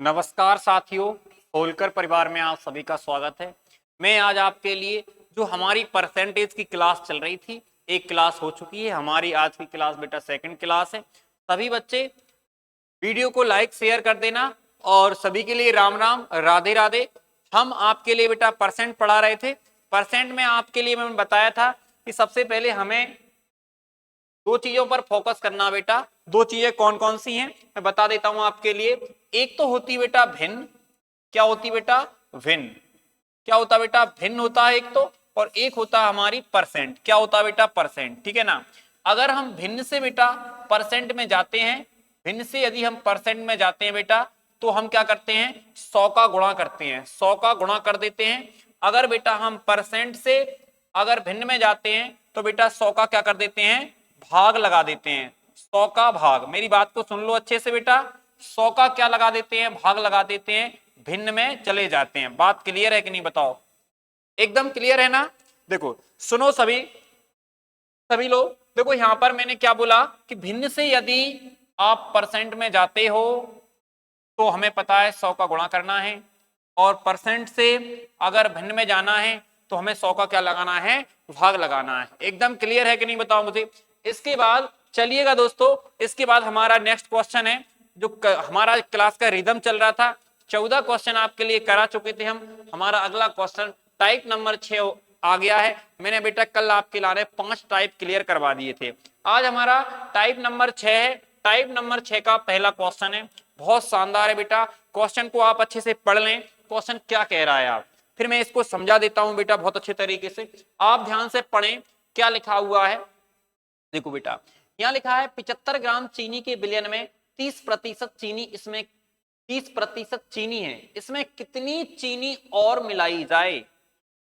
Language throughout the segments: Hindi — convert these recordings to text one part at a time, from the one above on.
नमस्कार साथियों, होलकर परिवार में आप सभी का स्वागत है। मैं आज आपके लिए जो हमारी परसेंटेज की क्लास चल रही थी, एक क्लास हो चुकी है हमारी। आज की क्लास बेटा सेकंड क्लास है। सभी बच्चे वीडियो को लाइक शेयर कर देना और सभी के लिए राम राम राधे राधे। हम आपके लिए बेटा परसेंट पढ़ा रहे थे। परसेंट में आपके लिए मैंने बताया था कि सबसे पहले हमें दो चीजों पर फोकस करना बेटा। दो चीजें कौन कौन सी हैं मैं बता देता हूं आपके लिए। एक तो होती बेटा भिन्न। क्या होती बेटा? भिन्न। क्या होता बेटा? भिन्न होता है एक तो। और एक होता है हमारी परसेंट। क्या होता है बेटा? परसेंट। ठीक है ना। अगर हम भिन्न से बेटा परसेंट में जाते हैं, भिन्न से यदि हम परसेंट में जाते हैं बेटा, तो हम क्या करते हैं? 100 का गुणा करते हैं, 100 का गुणा कर देते हैं। अगर बेटा हम परसेंट से अगर भिन्न में जाते हैं तो बेटा 100 का क्या कर देते हैं? भाग लगा देते हैं। 100 का भाग, मेरी बात को सुन लो अच्छे से बेटा। 100 का क्या लगा देते हैं? भाग लगा देते हैं, भिन्न में चले जाते हैं। बात क्लियर है कि नहीं बताओ? एकदम क्लियर है ना? देखो सुनो सभी सभी लोग, देखो यहां पर मैंने क्या बोला कि भिन्न से यदि आप परसेंट में जाते हो तो हमें पता है 100 का गुणा करना है, और परसेंट से अगर भिन्न में जाना है तो हमें 100 का क्या लगाना है? भाग लगाना है। एकदम क्लियर है कि नहीं बताओ मुझे? इसके बाद चलिएगा दोस्तों, इसके बाद हमारा नेक्स्ट क्वेश्चन है जो हमारा क्लास का रिदम चल रहा था। 14 क्वेश्चन आपके लिए करा चुके थे हम। हमारा अगला क्वेश्चन टाइप नंबर 6 आ गया है। मैंने बेटा कल आपके लाने 5 टाइप क्लियर करवा दिए थे। आज हमारा टाइप नंबर 6 है। टाइप नंबर 6 का पहला क्वेश्चन है, बहुत शानदार है बेटा। क्वेश्चन को आप अच्छे से पढ़ लें, क्वेश्चन क्या कह रहा है आप, फिर मैं इसको समझा देता हूं बेटा बहुत अच्छे तरीके से। आप ध्यान से पढ़ें क्या लिखा हुआ है। देखो बेटा, यहां लिखा है 75 ग्राम चीनी के विलयन में 30% चीनी, इसमें 30% चीनी है, इसमें कितनी चीनी और मिलाई जाए?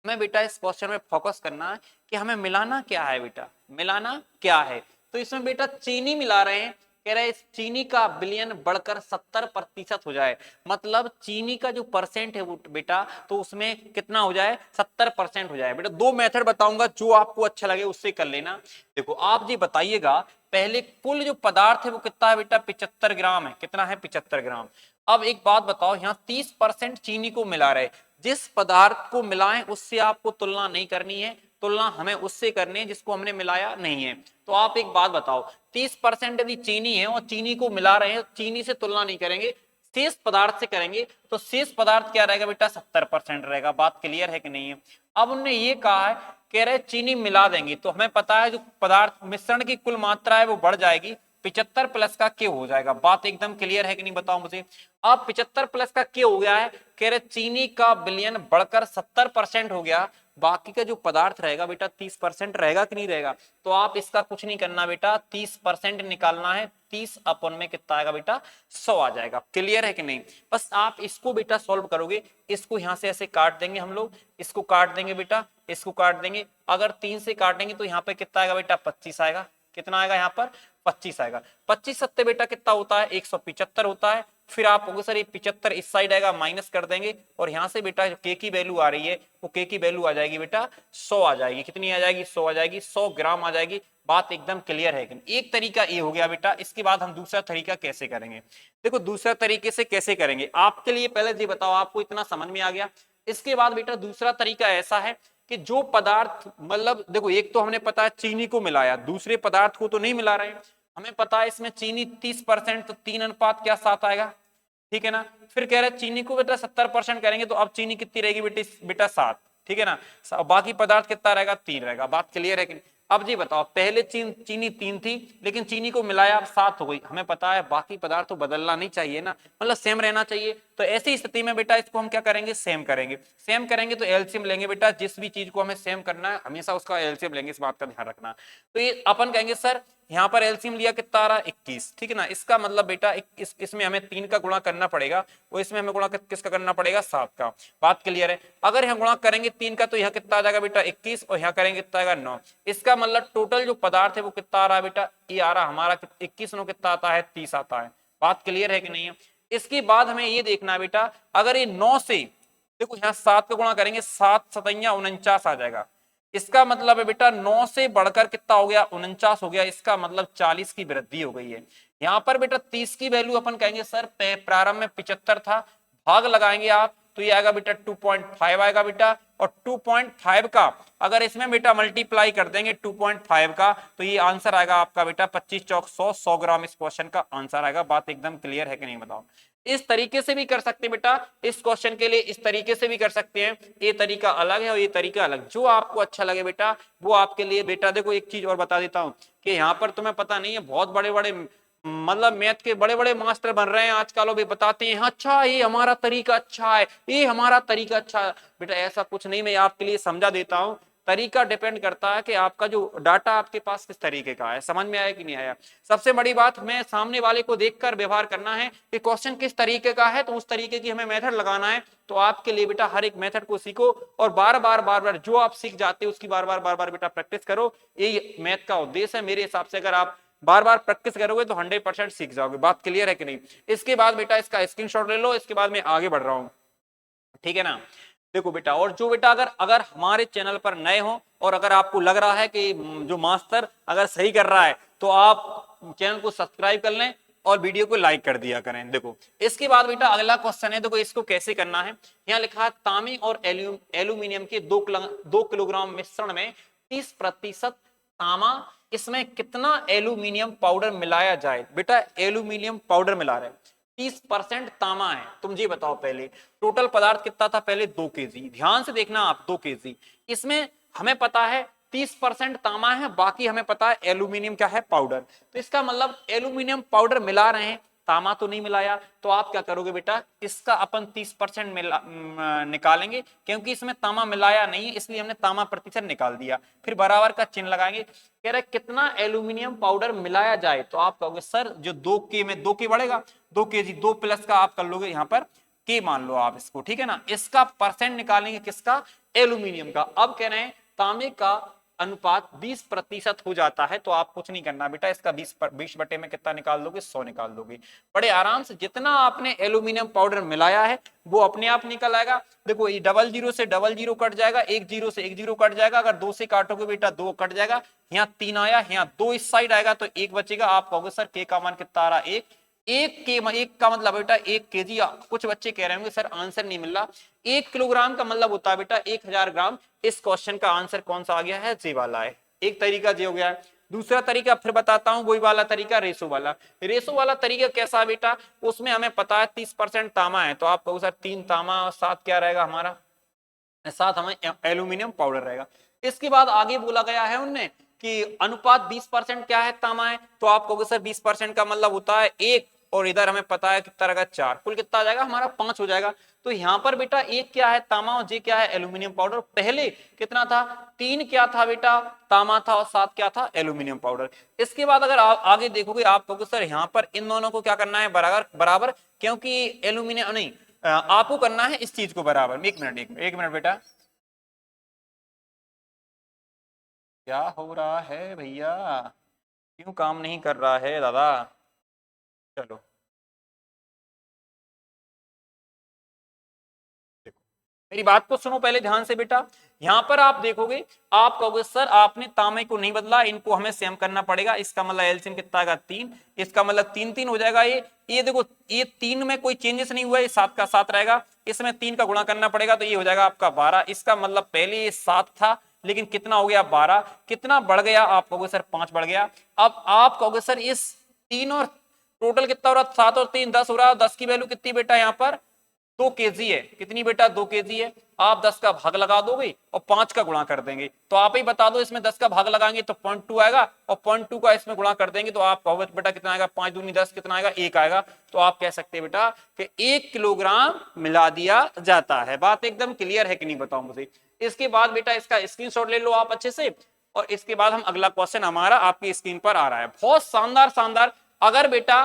हमें बेटा इस क्वेश्चन में फोकस करना है कि हमें मिलाना क्या है बेटा, मिलाना क्या है। तो इसमें बेटा चीनी मिला रहे हैं, कह रहे हैं इस चीनी का विलयन बढ़कर 70% हो जाए, मतलब चीनी का जो परसेंट है वो बेटा तो उसमें कितना हो जाए? 70% हो जाए। बेटा दो मेथड बताऊंगा, जो आपको अच्छा लगे उससे कर लेना। देखो आप जी बताइएगा, पहले कुल जो पदार्थ है वो कितना है बेटा? 75 ग्राम है। कितना है? 75 ग्राम। अब एक बात बताओ, यहाँ 30% चीनी को मिला रहे, जिस पदार्थ को मिलाएं उससे आपको तुलना नहीं करनी है, तुलना हमें उससे करनी है जिसको हमने मिलाया नहीं है। तो आप एक बात बताओ, 30% यदि चीनी है और चीनी को मिला रहे हैं, चीनी से तुलना नहीं करेंगे, शेष पदार्थ से करेंगे, तो शेष पदार्थ क्या रहेगा बेटा? 70% रहेगा। बात क्लियर है कि नहीं है? अब उन्होंने ये कहा है, कह रहे चीनी मिला देंगे तो हमें पता है जो पदार्थ मिश्रण की कुल मात्रा है वो बढ़ जाएगी, 75 प्लस का के हो जाएगा। बात एकदम क्लियर है कि नहीं बताओ मुझे? अब 75 प्लस का के हो गया है, कह रहे चीनी का विलयन बढ़कर 70% हो गया, बाकी का जो पदार्थ रहेगा बेटा 30% रहेगा कि नहीं रहेगा? तो आप इसका कुछ नहीं करना बेटा, 30% निकालना है। 30 अपन में कितना आएगा बेटा? 100 आ जाएगा। क्लियर है कि नहीं? बस आप इसको बेटा सॉल्व करोगे, इसको यहां से ऐसे काट देंगे हम लोग, इसको काट देंगे बेटा, इसको काट देंगे। अगर 3 से काटेंगे तो यहाँ पे कितना आएगा बेटा? 25 आएगा। कितना आएगा यहाँ पर? 25 आएगा। 25 सत्ते बेटा कितना होता है? 175 होता है। फिर आप सर ये 75 इस साइड आएगा, माइनस कर देंगे, और यहां से बेटा जो के की वैल्यू आ रही है वो के की वैल्यू आ जाएगी बेटा 100 आ जाएगी। कितनी आ जाएगी? 100 आ जाएगी, 100 ग्राम आ जाएगी। बात एकदम क्लियर है कि नहीं? एक तरीका ये हो गया बेटा। इसके बाद हम दूसरा तरीका कैसे करेंगे? देखो दूसरा तरीके से कैसे करेंगे आपके लिए पहले ये बताओ, आपको इतना समझ में आ गया? इसके बाद बेटा दूसरा तरीका ऐसा है कि जो पदार्थ, मतलब देखो एक तो हमने पता है चीनी को मिलाया, दूसरे पदार्थ को तो नहीं मिला रहे हैं। हमें पता है इसमें चीनी 30%, तो 3 अनुपात क्या 7 आएगा। ठीक है ना? फिर कह रहे हैं चीनी को बेटा 70% करेंगे तो अब चीनी कितनी रहेगी बेटा 7। ठीक है ना? बाकी पदार्थ कितना रहेगा? 3 रहेगा। बात क्लियर है कि नहीं? अब जी बताओ, पहले चीनी 3 थी लेकिन चीनी को मिलाया अब 7 हो गई। हमें पता है बाकी पदार्थ तो बदलना नहीं चाहिए ना, मतलब सेम रहना चाहिए। तो ऐसी स्थिति में बेटा इसको हम क्या करेंगे? सेम करेंगे। सेम करेंगे तो एलसीएम लेंगे बेटा, जिस भी चीज को हमें सेम करना है हमेशा उसका एलसीएम लेंगे, इस बात का ध्यान रखना। तो ये अपन कहेंगे सर यहाँ पर एलसीएम लिया कितना आ रहा? 21। ठीक है ना? इसका मतलब बेटा इसमें हमें 3 का गुणा करना पड़ेगा, और इसमें हमें गुणा किसका करना पड़ेगा? 7 का। बात क्लियर है? अगर यहाँ गुणा करेंगे 3 का तो यहाँ कितना आ जाएगा बेटा? 21, और यहाँ करेंगे कितना आएगा? 9। इसका मतलब टोटल जो पदार्थ है वो कितना आ रहा है बेटा? ये आ रहा हमारा 21 9 कितना आता है? 30 आता है। बात क्लियर है कि नहीं है? इसके बाद हमें ये देखना है बेटा, अगर ये 9 से देखो यहाँ 7 का गुणा करेंगे, 7 7 49 आ जाएगा। इसका मतलब है बेटा 9 से बढ़कर कितना हो गया, 49 हो गया, इसका मतलब 40 की वृद्धि हो गई है। यहाँ पर बेटा 30 की वैल्यू अपन कहेंगे सर प्रारंभ में 75 था, भाग लगाएंगे आप तो ये आएगा बेटा 2.5 आएगा बेटा, और 2.5 का अगर इसमें बेटा मल्टीप्लाई कर देंगे 2.5 का तो ये आंसर आएगा आपका बेटा 25 चौक 100 ग्राम इस क्वेश्चन का आंसर आएगा। बात एकदम क्लियर है कि नहीं बताओ। इस तरीके से भी कर सकते हैं बेटा, इस क्वेश्चन के लिए इस तरीके से भी कर सकते हैं, ये तरीका अलग है और ये तरीका अलग, जो आपको अच्छा लगे बेटा वो आपके लिए। बेटा देखो एक चीज और बता देता हूं कि यहाँ पर तुम्हें पता नहीं है, बहुत बड़े बड़े मतलब मैथ के बड़े बड़े मास्टर बन रहे हैं आजकल, वो भी बताते हैं अच्छा ये हमारा तरीका अच्छा है, ये हमारा तरीका अच्छा है। बेटा ऐसा कुछ नहीं, मैं आपके लिए समझा देता हूँ। तरीका डिपेंड करता है कि आपका जो डाटा आपके पास किस तरीके का है। समझ में आया कि नहीं आया। सबसे बड़ी बात हमें सामने वाले को देखकर व्यवहार करना है कि क्वेश्चन किस तरीके का है, तो उस तरीके की हमें मेथड लगाना है। तो आपके लिए बेटा हर एक मेथड को सीखो और बार बार जो आप सीख जाते हो उसकी बार बार बेटा प्रैक्टिस करो। यही मैथ का उद्देश्य है मेरे हिसाब से। अगर आप बार बार प्रैक्टिस करोगे तो 100% सीख जाओगे। बात क्लियर है कि नहीं। इसके बाद बेटा इसका स्क्रीनशॉट ले लो, इसके बाद मैं आगे बढ़ रहा हूं, ठीक है ना। देखो बेटा, और जो बेटा अगर अगर हमारे चैनल पर नए हो और अगर आपको लग रहा है कि जो मास्टर अगर सही कर रहा है तो आप चैनल को सब्सक्राइब कर लें और वीडियो को लाइक कर दिया करें। देखो इसके बाद बेटा अगला क्वेश्चन है, देखो इसको कैसे करना है। यहाँ लिखा है तांबे और एल्यूमिनियम के 2 किलोग्राम मिश्रण में 30% तांबा, इसमें कितना एल्यूमिनियम पाउडर मिलाया जाए। बेटा एल्यूमिनियम पाउडर मिला रहे, 30% तांबा है। तुम जी बताओ पहले टोटल पदार्थ कितना था, पहले 2 केजी। ध्यान से देखना आप, 2 केजी। इसमें हमें पता है 30% तांबा है, बाकी हमें पता है एल्यूमिनियम क्या है, पाउडर। तो इसका मतलब एल्यूमिनियम पाउडर मिला रहे हैं, तांबा तो नहीं मिलाया। तो आप क्या करोगे बेटा, इसका अपन 30% निकालेंगे, क्योंकि इसमें तांबा मिलाया नहीं है इसलिए हमने तांबा प्रतिशत निकाल दिया। फिर बराबर का चिन्ह लगाएंगे, कह रहे कितना एल्यूमिनियम पाउडर मिलाया जाए। तो आप कहोगे सर जो 2 के में 2 के बढ़ेगा, 2 केजी, 2 प्लस का आप कर लोगे यहाँ पर के मान लो आप इसको, ठीक है ना। इसका परसेंट निकालेंगे किसका, एल्यूमिनियम का। अब कह रहे हैं तांबे का अनुपात 20% हो जाता है, तो आप कुछ नहीं करना बेटा, इसका 20 बटे में कितना निकाल दोगे, 100 निकाल दोगे। बड़े आराम से जितना आपने एल्यूमिनियम पाउडर मिलाया है वो अपने आप निकल आएगा। देखो ये 00 से 00 कट जाएगा, 10 से 10 कट जाएगा, अगर 2 से काटोगे बेटा 2 कट जाएगा, यहाँ 3 आया, यहाँ 2 इस साइड आएगा तो 1 बचेगा। आप कहोगे सर के का मान कितना आ रहा, 1। एक का मतलब बेटा 1 केजी। कुछ बच्चे कह रहे होंगे सर आंसर नहीं मिल रहा। 1 किलोग्राम का मतलब होता है बेटा 1000 ग्राम। इस क्वेश्चन का आंसर कौन सा आ गया है, जे वाला है। एक तरीका जे हो गया है। दूसरा तरीका फिर बताता हूं, वही वाला तरीका रेशो वाला। रेशो वाला तरीका कैसा है बेटा, उसमें हमें पता है 30% तांबा है, तो आप कहो सर 3 तांबा और 7 क्या रहेगा हमारा, 7 हमें एल्यूमिनियम पाउडर रहेगा। इसके बाद आगे बोला गया है उनने कि अनुपात 20% क्या है, तांबा है। तो आप कहोगे सर 20% का मतलब होता है 1, और इधर हमें पता है कितना रहेगा 4, कुल कितना आ जाएगा हमारा 5 हो जाएगा। तो यहाँ पर बेटा 1 क्या है, तांबा, और जे क्या है, एल्यूमिनियम पाउडर। पहले कितना था, 3 क्या था बेटा, तांबा था, और 7 क्या था, एल्यूमिनियम पाउडर। इसके बाद अगर आप आगे देखोगे आप कहोगे सर यहाँ पर इन दोनों को क्या करना है, बराबर बराबर, क्योंकि एल्यूमिनियम नहीं, आपको करना है इस चीज को बराबर। एक मिनट बेटा, क्या हो रहा है भैया, क्यों काम नहीं कर रहा है दादा। चलो देखो मेरी बात को सुनो पहले ध्यान से बेटा। यहां पर आप देखोगे, आप कहोगे सर आपने तांबे को नहीं बदला, इनको हमें सेम करना पड़ेगा। इसका मतलब एलसीएम कितना आएगा, 3। इसका मतलब 3 3 हो जाएगा। ये देखो ये 3 में कोई चेंजेस नहीं हुआ है, 7 का 7 रहेगा। इसमें 3 का गुणा करना पड़ेगा तो ये हो जाएगा आपका 12। इसका मतलब पहले ये 7 था लेकिन कितना हो गया, 12। कितना बढ़ गया, आप कहोगे सर 5 बढ़ गया। अब आप कहोगे सर इस 3 और टोटल कितना हो रहा, 7 और 3 10 हो रहा है। 10 की वैल्यू कितनी बेटा, यहाँ पर 2 केजी है। कितनी बेटा, 2 केजी है। आप 10 का भाग लगा दोगे और 5 का गुणा कर देंगे। तो आप ही बता दो, इसमें 10 का भाग लगाएंगे तो 0.2 आएगा, और 0.2 का इसमें गुणा कर देंगे तो आप कहोगे बेटा कितना आएगा, 5 दूनी 10, कितना आएगा, 1 आएगा। तो आप कह सकते हैं बेटा कि 1 किलोग्राम मिला दिया जाता है। बात एकदम क्लियर है कि नहीं, बताओ मुझे। इसके बाद बेटा इसका स्क्रीनशॉट ले लो आप अच्छे से, और इसके बाद हम अगला क्वेश्चन हमारा आपकी स्क्रीन पर आ रहा है। बहुत शानदार शानदार। अगर बेटा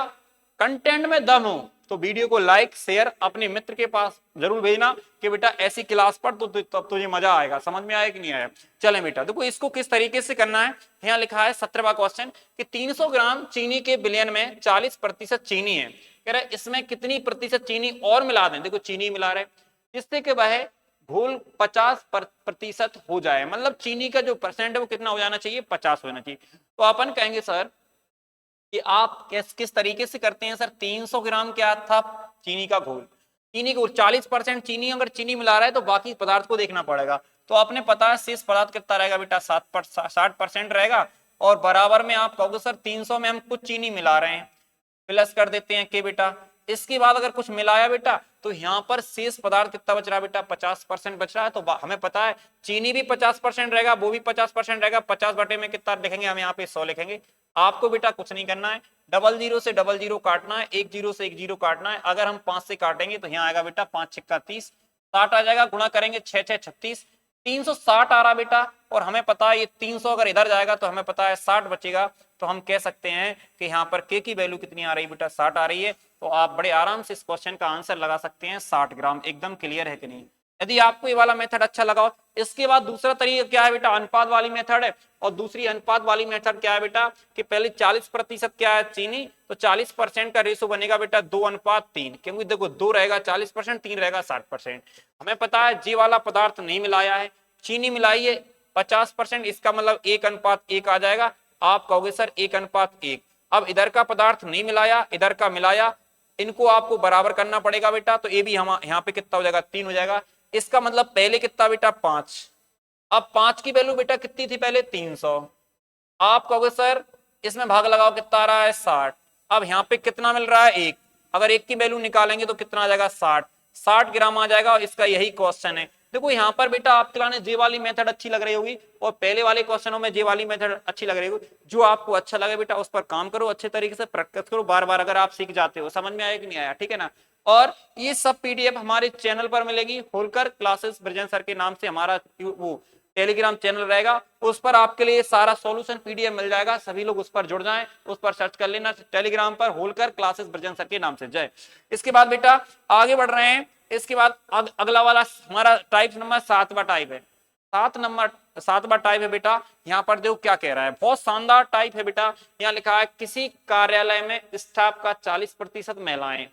कंटेंट में दम हो तो वीडियो को लाइक शेयर अपने मित्र के पास जरूर भेजना कि बेटा ऐसी क्लास पर तो तब तुझे मजा आएगा। समझ में आया कि नहीं आया। चलें बेटा, देखो इसको किस तरीके से करना है। यहाँ लिखा है 17वां क्वेश्चन कि 300 ग्राम चीनी के विलयन में 40% चीनी है। कह रहे इसमें कितनी प्रतिशत चीनी और मिला दें। देखो चीनी मिला रहे जिससे कि वह घोल 50% हो जाए, मतलब चीनी का जो परसेंट है वो कितना हो जाना चाहिए, 50 होना चाहिए। तो अपन कहेंगे सर कि आप किस तरीके से करते हैं सर, 300 ग्राम क्या था चीनी का घोल, चीनी को 40% चीनी, अगर चीनी मिला रहा है तो बाकी पदार्थ को देखना पड़ेगा। तो आपने पता है शेष पदार्थ कितना रहेगा बेटा, 60% रहेगा। और बराबर में आप कहोगे सर 300 में हम कुछ चीनी मिला रहे हैं, प्लस कर देते हैं के बेटा। इसके बाद अगर कुछ मिलाया बेटा तो यहाँ पर शेष पदार्थ कितना बच रहा है बेटा, 50% बच रहा है। तो हमें पता है चीनी भी 50% रहेगा, वो भी 50% रहेगा। 50 बटे में कितना लिखेंगे हम, यहाँ पे 100 लिखेंगे। आपको बेटा कुछ नहीं करना है, डबल जीरो से डबल जीरो काटना है, एक जीरो से एक जीरो काटना है। अगर हम 5 से काटेंगे तो यहाँ आएगा बेटा 5 छिक्का 30, 60 आ जाएगा, गुणा करेंगे 6 6 36, 360 आ रहा बेटा। और हमें पता है ये 300 अगर इधर जाएगा तो हमें पता है 60 बचेगा। तो हम कह सकते हैं कि यहाँ पर के की वैल्यू कितनी आ रही है बेटा, 60 आ रही है। तो आप बड़े आराम से इस क्वेश्चन का आंसर लगा सकते हैं, 60 ग्राम। एकदम क्लियर है कि नहीं? यदि आपको ये वाला मेथड अच्छा लगा हो, इसके बाद दूसरा तरीका क्या है बेटा, अनुपात वाली मेथड है। और दूसरी अनुपात वाली मेथड क्या है बेटा, कि पहले 40% क्या है चीनी, तो 40% का रेशो बनेगा बेटा 2:3, क्योंकि देखो 2 रहेगा 40%, 3 रहेगा 60%। हमें पता है जी वाला पदार्थ नहीं मिलाया है, चीनी मिलाई है 50%, इसका मतलब 1:1 आ जाएगा। आप कहोगे सर 1:1। अब इधर का पदार्थ नहीं मिलाया, इधर का मिलाया, इनको आपको बराबर करना पड़ेगा बेटा। तो ये भी हम यहाँ पे कितना हो जाएगा, 3 हो जाएगा। इसका मतलब पहले कितना बेटा, 5। अब 5 की वैल्यू बेटा कितनी थी पहले, 300। आप कहोगे सर इसमें भाग लगाओ, कितना आ रहा है, 60। अब यहाँ पे कितना मिल रहा है, 1। अगर 1 की वैल्यू निकालेंगे तो कितना आ जाएगा, 60 ग्राम आ जाएगा। और इसका यही क्वेश्चन है। देखो यहाँ पर बेटा आपके लिए जे वाली मेथड अच्छी लग रही होगी, और पहले वाले क्वेश्चनों में जे वाली मेथड अच्छी लग रही होगी। जो आपको अच्छा लगे बेटा उस पर काम करो, अच्छे तरीके से प्रैक्टिस करो बार बार, अगर आप सीख जाते हो। समझ में आया कि नहीं आया, ठीक है ना? और ये सब पीडीएफ हमारे चैनल पर मिलेगी, होलकर क्लासेस ब्रजेन सर के नाम से हमारा वो टेलीग्राम चैनल रहेगा, उस पर आपके लिए सारा सॉल्यूशन पीडीएफ मिल जाएगा। सभी लोग उस पर जुड़ जाएं, उस पर सर्च कर लेना टेलीग्राम पर, होलकर क्लासेस ब्रजेन सर के नाम से। जय। इसके बाद बेटा आगे बढ़ रहे हैं। इसके बाद अगला वाला हमारा टाइप नंबर 7वां टाइप है। 7वां टाइप है बेटा, यहाँ पर देखो क्या कह रहा है, बहुत शानदार टाइप है बेटा। यहाँ लिखा है किसी कार्यालय में स्टाफ का 40% महिलाएं।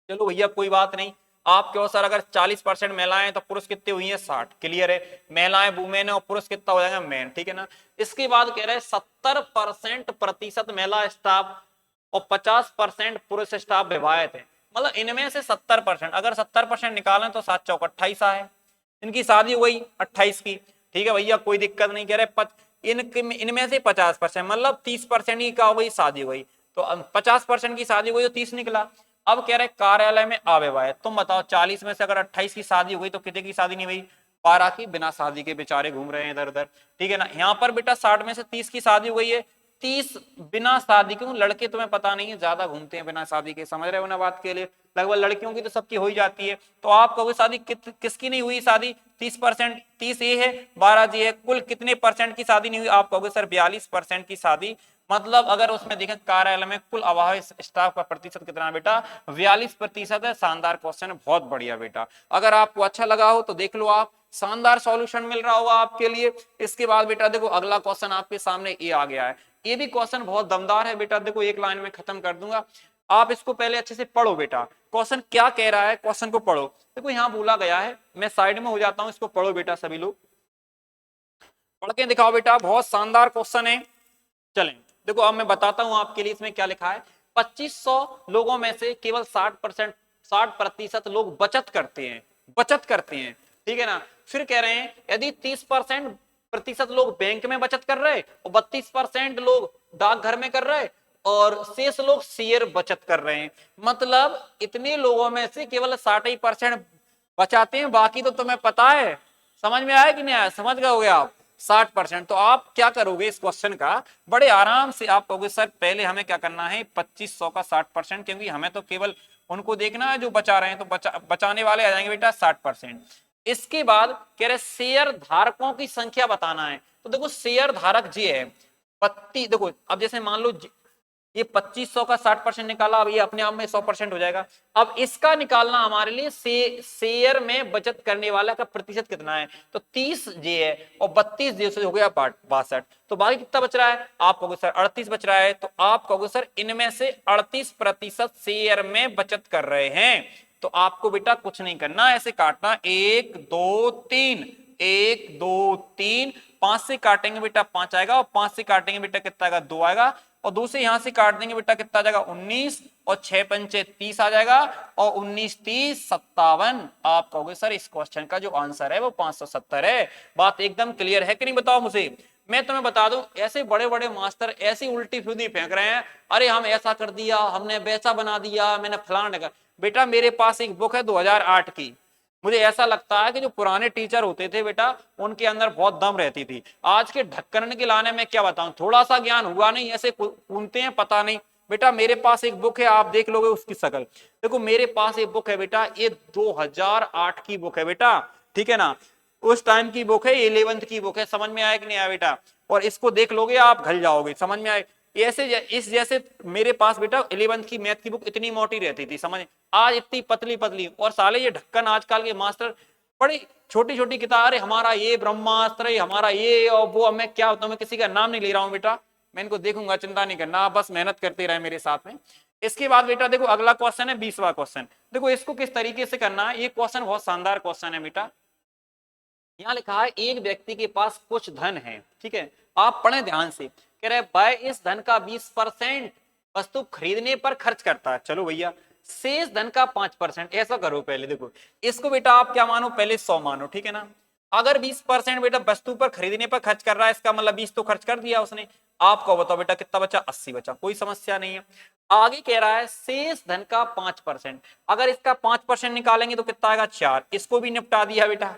चलो भैया कोई बात नहीं, आप कहो सर अगर 40% महिलाएं तो पुरुष कितने हुई हैं, 60। क्लियर है, महिलाएं वुमेन है और पुरुष कितना हो जाएगा, मैन। ठीक है ना? इसके बाद कह रहे हैं 70% महिला स्टाफ और 50% पुरुष स्टाफ विवाहित है। मतलब इनमें से 70%, अगर 70% निकालें तो 7 चौक 28 है। इनकी शादी हो गई 28 की, ठीक है भैया कोई दिक्कत नहीं। कह रहे इनमें से 50%, मतलब 30% की क्या हो गई, शादी हो गई। तो 50% की शादी हो गई तो 30 निकला। अब कह रहे कार्यालय में अविवाहित, तुम बताओ 40 में से अगर 28 की शादी हो गई तो कितने की शादी नहीं हुई, 12 की। बिना शादी के बेचारे घूम रहे हैं इधर उधर, ठीक है ना? यहाँ पर बेटा 60 में से 30 की शादी हो गई है, 30 बिना शादी के। लड़के तुम्हें पता नहीं है ज्यादा घूमते हैं बिना शादी के, समझ रहे हो ना बात के लिए? लगभग लड़कियों की तो सबकी हो ही जाती है। तो आप कहोगे शादी किसकी नहीं हुई शादी, 30%, 30 ये है 12 जी है, कुल कितने परसेंट की शादी नहीं हुई? आप कहोगे सर 42% की शादी। मतलब अगर उसमें देखें कार्यालय में कुल अविवाहित स्टाफ का प्रतिशत कितना है बेटा, 42% है। शानदार क्वेश्चन है, बहुत बढ़िया बेटा। अगर आपको अच्छा लगा हो तो देख लो आप, शानदार सॉल्यूशन मिल रहा होगा आपके लिए। इसके बाद बेटा देखो अगला क्वेश्चन आपके सामने ये आ गया है। ये भी क्वेश्चन बहुत दमदार है बेटा। देखो एक लाइन में खत्म कर दूंगा, आप इसको पहले अच्छे से पढ़ो बेटा। क्वेश्चन क्या कह रहा है, क्वेश्चन को पढ़ो। देखो यहाँ बोला गया है, मैं साइड में हो जाता हूँ, इसको पढ़ो बेटा सभी लोग, पढ़ के दिखाओ बेटा। बहुत शानदार क्वेश्चन है। चलें देखो अब मैं बताता हूं आपके लिए इसमें क्या लिखा है। 2500 लोगों में से केवल 60% लोग बचत करते हैं, बचत करते हैं, ठीक है ना? फिर कह रहे हैं यदि 30% लोग बैंक में बचत कर रहे और 32% लोग डाकघर में कर रहे और शेष लोग शेयर बचत कर रहे हैं। मतलब इतने लोगों में से केवल 60% बचाते हैं, बाकी तो तुम्हें पता है। समझ में आया कि नहीं आया, समझ गए होगे आप? 60%। तो आप क्या करोगे इस क्वेश्चन का, बड़े आराम से आप कहोगे सर पहले हमें क्या करना है 2500 का 60%, क्योंकि हमें तो केवल उनको देखना है जो बचा रहे हैं, तो बचाने वाले आ जाएंगे बेटा 60%। इसके बाद कह रहे शेयर धारकों की संख्या बताना है। तो देखो शेयर धारक जी है 32। देखो अब जैसे मान लो ये 2500 का 60% निकाला, अब ये अपने आप में 100% हो जाएगा। अब इसका निकालना हमारे लिए शेयर में बचत करने वाला का प्रतिशत कितना है, तो 30 जे है और 32 जे से हो गया 62, तो बाकी कितना बच रहा है, आप कहोगे सर 38 बच रहा है, तो आप कहोगे सर इनमें से 38% शेयर में बचत कर रहे हैं। तो आपको बेटा कुछ नहीं करना, ऐसे काटना 1 2 3, 1 2 3, 5 से काटेंगे बेटा 5 आएगा, और 5 से काटेंगे बेटा कितना आएगा, 2 आएगा, और 2 से यहां से काट देंगे बेटा कितना आ जाएगा 19, और 6 पंचे 30 आ जाएगा, और 19 30 57। आप कहोगे सर इस क्वेश्चन का जो आंसर है वो 570 है। बात एकदम क्लियर है कि नहीं, बताओ मुझे। मैं तुम्हें बता दूं, ऐसे बड़े बड़े मास्टर ऐसी उल्टी फुदी फेंक रहे हैं, अरे हम ऐसा कर दिया, हमने वैसा बना दिया, मैंने फलाना कर। बेटा मेरे पास एक बुक है 2008 की, मुझे ऐसा लगता है कि जो पुराने टीचर होते थे बेटा उनके अंदर बहुत दम रहती थी। आज के ढक्कन के लाने में क्या बताऊं, थोड़ा सा ज्ञान हुआ नहीं, ऐसे कूदते हैं पता नहीं। बेटा मेरे पास एक बुक है, आप देख लोगे उसकी शकल, देखो मेरे पास एक बुक है बेटा, ये 2008 की बुक है बेटा, ठीक है ना, उस टाइम की बुक है, 11th की बुक है, समझ में आया कि नहीं आया बेटा, और इसको देख लोगे आप घल जाओगे, समझ में आए। ऐसे इस जैसे मेरे पास बेटा 11th की मैथ की बुक इतनी मोटी रहती थी, समझ, आज इतनी पतली पतली, और साले ये ढक्कन आजकल के मास्टर बड़ी छोटी छोटी किताब, अरे हमारा ये ब्रह्मास्त्र, हमारा ये और वो, अब मैं क्या होता हूँ, मैं किसी का नाम नहीं ले रहा हूँ बेटा, मैं इनको देखूंगा, चिंता नहीं करना, आप बस मेहनत करते रहे मेरे साथ में। इसके बाद बेटा देखो अगला क्वेश्चन है 20वां क्वेश्चन, देखो इसको किस तरीके से करना है, ये क्वेश्चन बहुत शानदार क्वेश्चन है बेटा। यहां लिखा है एक व्यक्ति के पास कुछ धन है, ठीक है, आप पढ़े ध्यान से, कह रहे भाई इस धन का 20% वस्तु खरीदने पर खर्च करता है, चलो भैया शेष धन का 5%, ऐसा करो पहले, देखो इसको बेटा आप क्या मानो, पहले 100 मानो, ठीक है ना। अगर 20% बेटा वस्तु पर खरीदने पर खर्च कर रहा है, इसका मतलब 20 तो खर्च कर दिया उसने, आपको बताओ बेटा कितना बचा, 80 बचा, कोई समस्या नहीं है। आगे कह रहा है शेष धन का 5%, अगर इसका 5% निकालेंगे तो कितना आएगा 4, इसको भी निपटा दिया बेटा,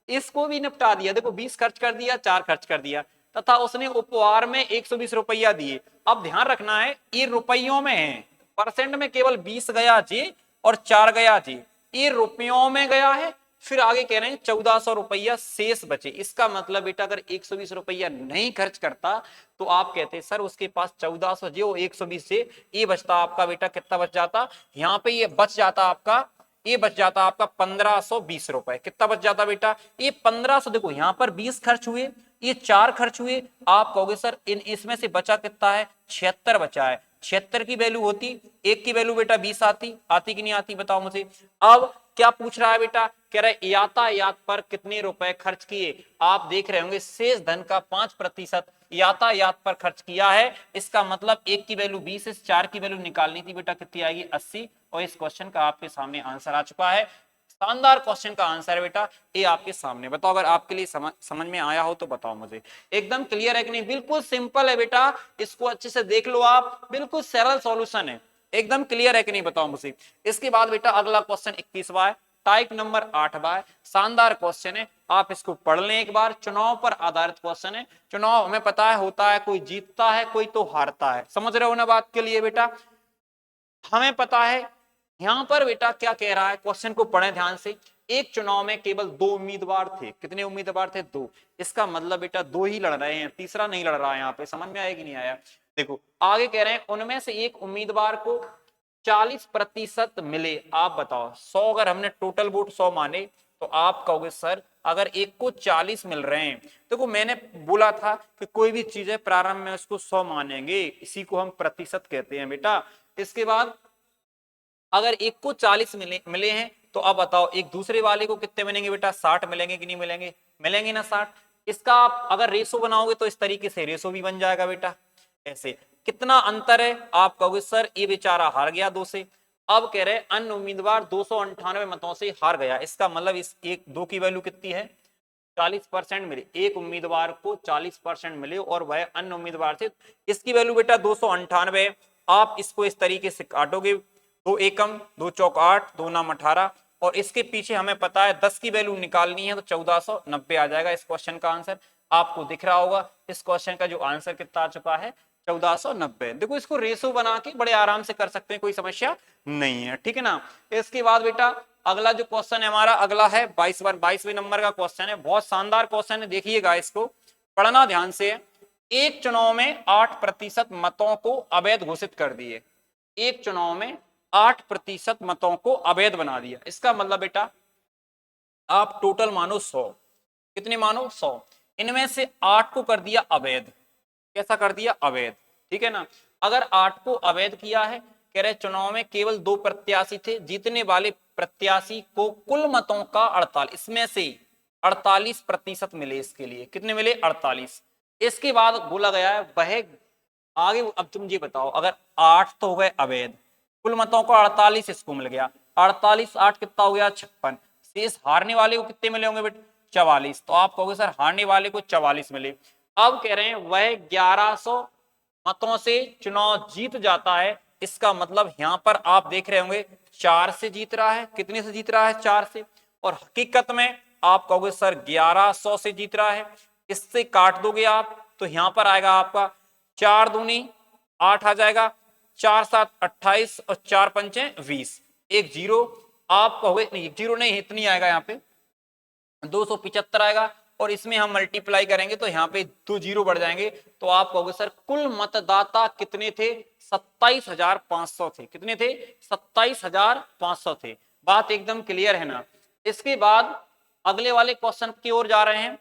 इसको भी निपटा दिया, देखो 20 खर्च कर दिया, 4 खर्च कर दिया, तथा उसने उपहार में 120 रुपया दिए। अब ध्यान रखना है ये रुपयों में है, परसेंट में केवल 20 गया जी और 4 गया जी, ये रुपयों में गया है। फिर आगे कह रहे हैं 1400 रुपया शेष बचे, इसका मतलब बेटा अगर 120 रुपया नहीं खर्च करता तो आप कहते सर उसके पास 1400 जो 120 से ये बचता, आपका बेटा कितना बच जाता, यहाँ पे ये बच जाता आपका, ये बच जाता आपका 1520 रुपए, कितना बच जाता बेटा, ये 1500, देखो यहाँ पर 20 खर्च हुए, ये 4 खर्च हुए, आप कहोगे सर इन इसमें से बचा कितना है, 76 बचा है, 76 की वैल्यू होती, एक की वैल्यू बेटा 20 आती, आती कि नहीं आती, बताओ मुझे। अब क्या पूछ रहा है बेटा, कह रहा है यातायात पर कितने रुपए खर्च किए, आप देख रहे होंगे शेष धन का 5% यातायात पर खर्च किया है, इसका मतलब एक की वैल्यू 20 से 4 की वैल्यू निकालनी थी बेटा, कितनी आएगी 80, और इस क्वेश्चन का आपके सामने आंसर आ चुका है। शानदार क्वेश्चन का आंसर है बेटा, ये आपके सामने, बताओ अगर आपके लिए समझ में आया हो तो बताओ मुझे, एकदम क्लियर है कि नहीं, बिल्कुल सिंपल है बेटा, इसको अच्छे से देख लो आप, बिल्कुल सरल सॉल्यूशन है, एकदम क्लियर है कि नहीं, बताओ मुझे। इसके बाद बेटा अगला क्वेश्चन 21वां है, टाइप नंबर 8वां है, शानदार क्वेश्चन है, आप इसको पढ़ लें एक बार, चुनाव पर आधारित क्वेश्चन है। चुनाव हमें पता है होता है, कोई जीतता है कोई तो हारता है, समझ रहे हो ना बात के लिए बेटा, हमें पता है। यहां पर बेटा क्या कह रहा है, क्वेश्चन को पढ़ें ध्यान से, एक चुनाव में केवल 2 उम्मीदवार थे, कितने उम्मीदवार थे, 2, इसका मतलब बेटा 2 ही लड़ रहे हैं, तीसरा नहीं लड़ रहा है, यहाँ पे समझ में आया कि नहीं आया। देखो आगे कह रहे हैं उनमें से एक उम्मीदवार को 40% मिले, आप बताओ 100, अगर हमने टोटल वोट 100 माने तो आप कहोगे सर अगर एक को 40 मिल रहे हैं, देखो मैंने बोला था कि कोई भी चीज है प्रारंभ में उसको 100 मानेंगे, इसी को हम प्रतिशत कहते हैं बेटा। इसके बाद अगर एक को 40 मिले हैं तो अब बताओ एक दूसरे वाले को कितने मिलेंगे बेटा, 60 मिलेंगे कि नहीं मिलेंगे, मिलेंगे ना 60। इसका आप अगर रेशो बनाओगे तो इस तरीके से रेशो भी बन जाएगा बेटा, ऐसे कितना अंतर है, आप कहोगे सर ये बेचारा हार गया 2 से। अब कह रहे अन्य उम्मीदवार 298 मतों से हार गया, इसका मतलब इस एक 2 की वैल्यू कितनी है, 40% मिले, एक उम्मीदवार को 40% मिले और वह अन्य उम्मीदवार से, इसकी वैल्यू बेटा 298। आप इसको इस तरीके से काटोगे, 2 एकम 2 चौक 8, 2 नाम 18, और इसके पीछे हमें पता है 10 की वैल्यू निकालनी है तो 1490 आ जाएगा इस क्वेश्चन का आंसर, आपको दिख रहा होगा इस क्वेश्चन का जो आंसर कितना आ चुका है 1490। देखो इसको रेशो बना के बड़े आराम से कर सकते हैं, कोई समस्या नहीं है, ठीक है ना। इसके बाद बेटा अगला जो क्वेश्चन है हमारा, अगला है 22वें नंबर का क्वेश्चन है, बहुत शानदार क्वेश्चन है, देखिएगा इसको पढ़ना ध्यान से। एक चुनाव में 8% मतों को अवैध घोषित कर दिए, एक चुनाव में 8% मतों को अवैध बना दिया। इसका मतलब बेटा आप टोटल मानो 100, कितने मानो 100, इनमें से 8 को कर दिया अवैध। कैसा कर दिया? अवैध। ठीक है ना। अगर 8 को अवैध किया है, कह रहे चुनाव में केवल 2 प्रत्याशी थे, जीतने वाले प्रत्याशी को कुल मतों का 48, इसमें से 48% मिले। इसके लिए कितने मिले? 48। इसके बाद बोला गया है वह आगे, अब तुम ये बताओ, अगर 8 तो हो गए अवैध, कुल मतों का 48 इसको मिल गया, 48 8 कितना हो गया? 56। शेष हारने वाले को कितने मिले होंगे बेटा? 44। तो आप कहोगे सर हारने वाले को 44 मिले। अब कह रहे हैं वह 1100 मतों से चुनाव जीत जाता है। इसका मतलब यहां पर आप देख रहे होंगे 4 से जीत रहा है। कितने से जीत रहा है? 4 से। और हकीकत में आप कहोगे सर 1100 से जीत रहा है। इससे काट दोगे आप तो यहां पर आएगा आपका 4 दूनी 8 आ जाएगा, 4 7 28 और 4 पंचे 20, एक जीरो। आप कहोगे नहीं, एक जीरो नहीं, इतनी आएगा यहाँ पे 275 आएगा, और इसमें हम मल्टीप्लाई करेंगे तो यहाँ पे 2 जीरो बढ़ जाएंगे। तो आप कहोगे सर कुल मतदाता कितने थे? 27,500 थे। कितने थे? 27,500 थे। बात एकदम क्लियर है ना। इसके बाद अगले वाले क्वेश्चन की ओर जा रहे हैं,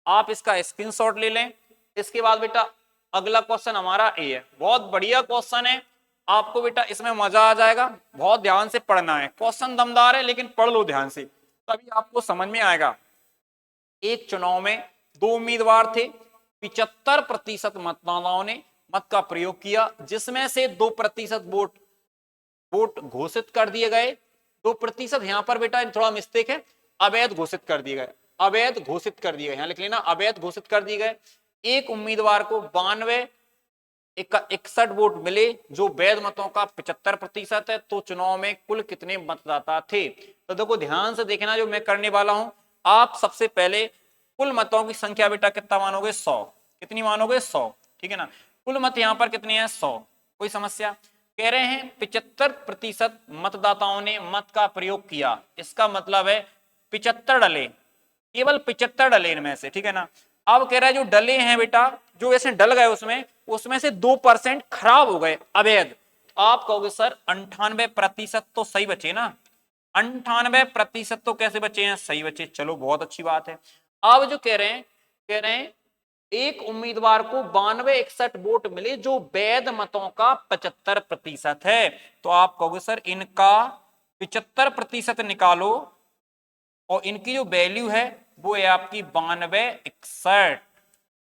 आप इसका स्क्रीनशॉट ले लें। इसके बाद बेटा अगला क्वेश्चन हमारा ए है, बहुत बढ़िया क्वेश्चन है, आपको बेटा इसमें मजा आ जाएगा। बहुत ध्यान से पढ़ना है, क्वेश्चन दमदार है लेकिन पढ़ लो ध्यान से, तभी आपको समझ में आएगा। एक चुनाव में 2 उम्मीदवार थे, 75% मतदाताओं ने मत का प्रयोग किया, जिसमें से 2% वोट घोषित कर दिए गए। 2% यहां पर बेटा थोड़ा मिस्टेक है, अवैध घोषित कर दिए गए, अवैध घोषित कर दिए गए, यहां लिख लेना अवैध घोषित कर दिए गए। एक उम्मीदवार को 61 वोट मिले जो वैध मतों का 75% है। तो चुनाव में कुल कितने मतदाता थे? तो देखो ध्यान से देखना जो मैं करने वाला हूं। आप सबसे पहले कुल मतों की संख्या बेटा कितना मानोगे? 100। कितनी मानोगे? 100। ठीक है ना। कुल मत यहां पर कितने हैं? 100। कोई समस्या? कह रहे हैं 75% मतदाताओं ने मत का प्रयोग किया। इसका मतलब है 75 डले, केवल 75 डले इनमें से। ठीक है ना। अब कह रहा है जो डले हैं बेटा, जो ऐसे डल गए उसमें उसमें से 2% खराब हो गए, अवैध। आप कहोगे सर 98% तो सही बचे ना? 98% तो कैसे बचे हैं? सही बचे। चलो बहुत अच्छी बात है। अब जो कह रहे हैं एक उम्मीदवार को 92-61 वोट मिले जो वैध मतों का 75% है। तो आप कहोगे सर इनका 75% निकालो, और इनकी जो वैल्यू है वो है आपकी 92-61।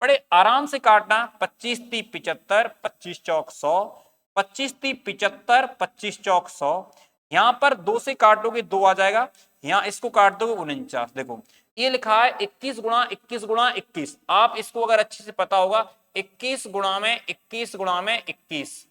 बड़े आराम से काटना, 25 3 75, 25 चौक 100, 25 3 75, 25 चौक 100। यहां पर 2 से काटोगे 2 आ जाएगा, यहां इसको काट दोगे 49। देखो ये लिखा है 21 गुणा 21 गुणा 21। आप इसको अगर अच्छे से पता होगा 21 गुणा में 21 गुणा में 21,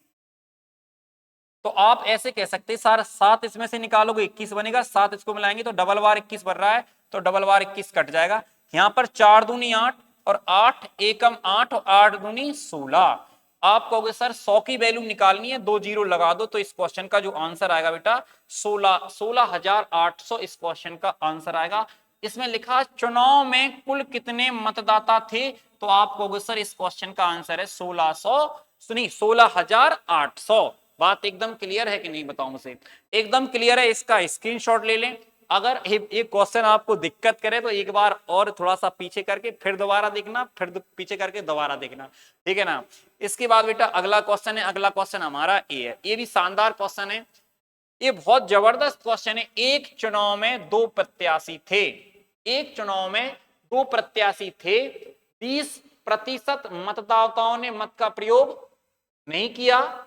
तो आप ऐसे कह सकते हैं सर 7 इसमें से निकालोगे 21 बनेगा, 7 इसको मिलाएंगे तो डबल बार 21 बन रहा है, तो डबल बार 21 कट जाएगा। यहां पर 4 दूनी 8 और 8 एकम 8 और 8 दूनी 16। आप कहोगे सर 100 की वैल्यू निकालनी है, 2 जीरो लगा दो, तो इस क्वेश्चन का जो आंसर आएगा बेटा 16,800 इस क्वेश्चन का आंसर आएगा। इसमें लिखा चुनाव में कुल कितने मतदाता थे, तो आप कहोगे सर इस क्वेश्चन का आंसर है 16,800। बात एकदम क्लियर है कि नहीं बताओ मुझे? एकदम क्लियर है। इसका स्क्रीनशॉट ले लें। अगर ये क्वेश्चन आपको दिक्कत करे तो एक बार और थोड़ा सा पीछे करके फिर दोबारा देखना, फिर पीछे करके दोबारा देखना। ठीक है ना। इसके बाद बेटा अगला क्वेश्चन है, अगला क्वेश्चन हमारा ए है। ये भी शानदार क्वेश्चन है, ये बहुत जबरदस्त क्वेश्चन है। एक चुनाव में 2 प्रत्याशी थे, एक चुनाव में 2 प्रत्याशी थे, 20% मतदाताओं ने मत का प्रयोग नहीं किया,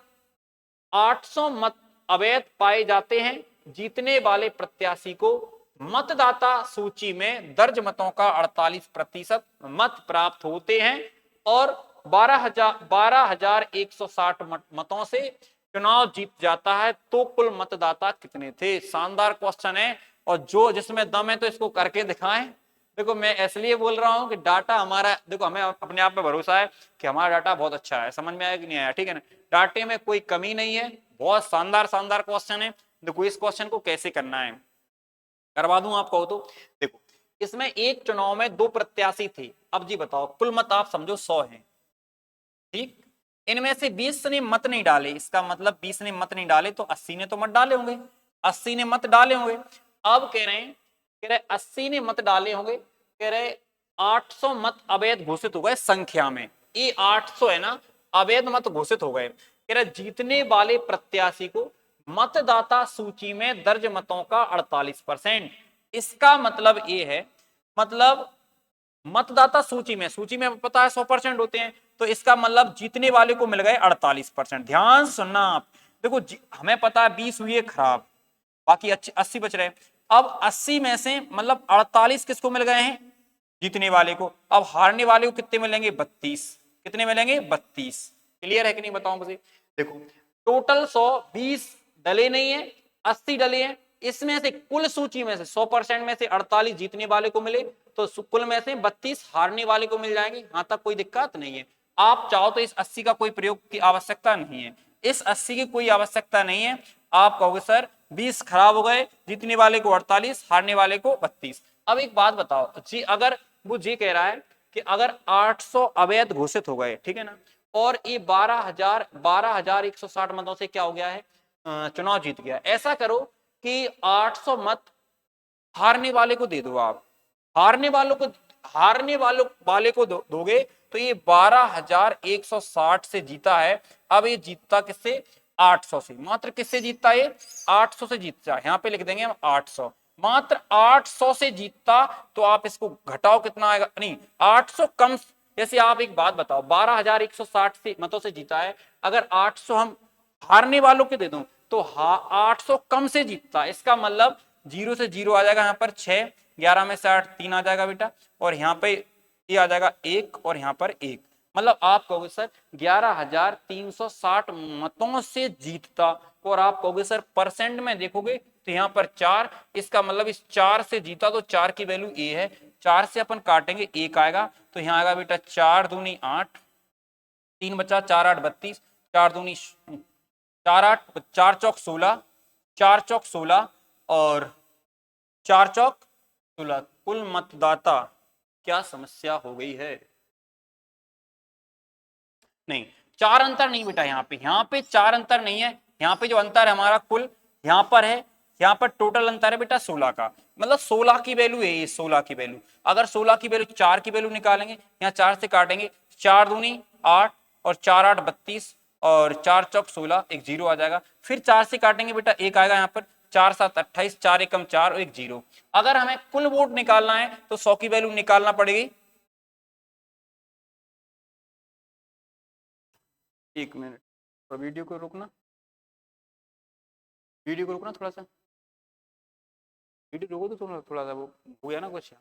800 मत अवैध पाए जाते हैं। जीतने वाले प्रत्याशी को मतदाता सूची में दर्ज मतों का 48% मत प्राप्त होते हैं, और 12,160 मतों से चुनाव जीत जाता है। तो कुल मतदाता कितने थे? शानदार क्वेश्चन है, और जो जिसमें दम है तो इसको करके दिखाएं। देखो मैं इसलिए बोल रहा हूं कि डाटा हमारा, देखो हमें अपने आप पे भरोसा है कि हमारा डाटा बहुत अच्छा है। समझ में आया कि नहीं आया? ठीक है ना। डाटे में कोई कमी नहीं है, बहुत शानदार शानदार क्वेश्चन है। देखो इस क्वेश्चन को कैसे करना है करवा दूं आप कहो तो। देखो इसमें एक चुनाव में 2 प्रत्याशी थे। अब जी बताओ कुल मत आप समझो 100 है, ठीक, इनमें से 20 ने मत नहीं डाले, इसका मतलब 20 ने मत नहीं डाले तो 80 ने तो मत डाले होंगे, 80 ने मत डाले होंगे। अब कह रहे 80 ने मत डाले होंगे, कह रहे 800 मत अवैध घोषित हो गए संख्या में, ये 800 है ना अवैध मत घोषित हो गए। कह रहे जीतने वाले प्रत्याशी को मतदाता सूची में दर्ज मतों का 48%। इसका मतलब ये है, मतलब मतदाता सूची में पता है 100% होते हैं, तो इसका मतलब जीतने वाले को मिल गए 48%। ध्यान सुनना आप, देखो हमें पता है 20 हुए खराब, बाकी 80 बच रहे। अब 80 में से मतलब 48 किसको मिल गए हैं, जीतने वाले को। अब हारने वाले को कितने मिलेंगे, 32। कितने मिलेंगे, 32। क्लियर है कि नहीं बताओ मुझे। देखो टोटल 120 डले नहीं है, 80 डले हैं, इसमें से कुल सूची में से 100% में से 48 जीतने वाले को मिले, तो कुल में से 32 हारने वाले को मिल जाएंगे। यहां तक कोई दिक्कत नहीं है। आप चाहो तो इस 80 का कोई प्रयोग की आवश्यकता नहीं है, इस 80 की कोई आवश्यकता नहीं है। आप कहोगे सर 20 खराब हो गए, जीतने वाले को 48, हारने वाले को 32। अब एक बात बताओ जी, अगर वो जी कह रहा है कि अगर 800 अवैध घोषित हो गए, ठीक है ना, और ये 12,160 मतों से क्या हो गया है, चुनाव जीत गया। ऐसा करो कि 800 मत हारने वाले को दे दो आप, हारने वाले को दोगे तो ये 12,160 से जीता है। अब ये जीतता किससे, 800 से। मात्र किससे जीतता है, 800 से जीतता है। यहां पे लिख देंगे हम 800, मात्र 800 से जीतता। तो आप इसको घटाओ कितना आएगा, नहीं 800 कम। जैसे आप एक बात बताओ, 12,160 से मतों से जीता है, अगर 800 हम हारने वालों के दे दूं तो 800 कम से जीतता। इसका मतलब 0 से 0 आ जाएगा, यहाँ पर 6, 11 में से 8 3 आ जाएगा बेटा, और यहाँ पे ये आ जाएगा 1 और यहाँ पर 1। मतलब आप कहोगे सर 11,360 मतों से जीतता, और आप कहोगे सर परसेंट में देखोगे तो यहाँ पर 4, इसका मतलब इस 4 से जीता, तो 4 की वैल्यू ए है। 4 से अपन काटेंगे 1 आएगा, तो यहाँ आएगा बेटा 4 दूनी 8, 3 बचा 4 8 32, 4 दूनी 4 8, 4 चौक 16, 4 चौक 16 और 4 चौक 16। कुल मतदाता, क्या समस्या हो गई है, नहीं 4 अंतर नहीं बेटा, यहाँ पे 4 अंतर नहीं है। यहाँ पे जो अंतर है हमारा कुल, यहाँ पर है, यहाँ पर टोटल अंतर है बेटा 16 का। मतलब 16 की वैल्यू है ये, 16 की वैल्यू। अगर 16 की वैल्यू 4 की वैल्यू निकालेंगे, यहाँ 4 से काटेंगे, 4 दूनी 8 और 4 8 32 और 4 चौक 16, एक 0 आ जाएगा। फिर 4 से काटेंगे बेटा 1 आएगा, यहाँ पर 4 7 28, 4 एकम 4 और एक 0। अगर हमें कुल वोट निकालना है तो 100 की वैल्यू निकालना पड़ेगी। एक मिनट, तो वीडियो को रोकना, वीडियो को रोकना थोड़ा सा, वीडियो रोको तो थोड़ा सा, वो हो गया ना कुछ।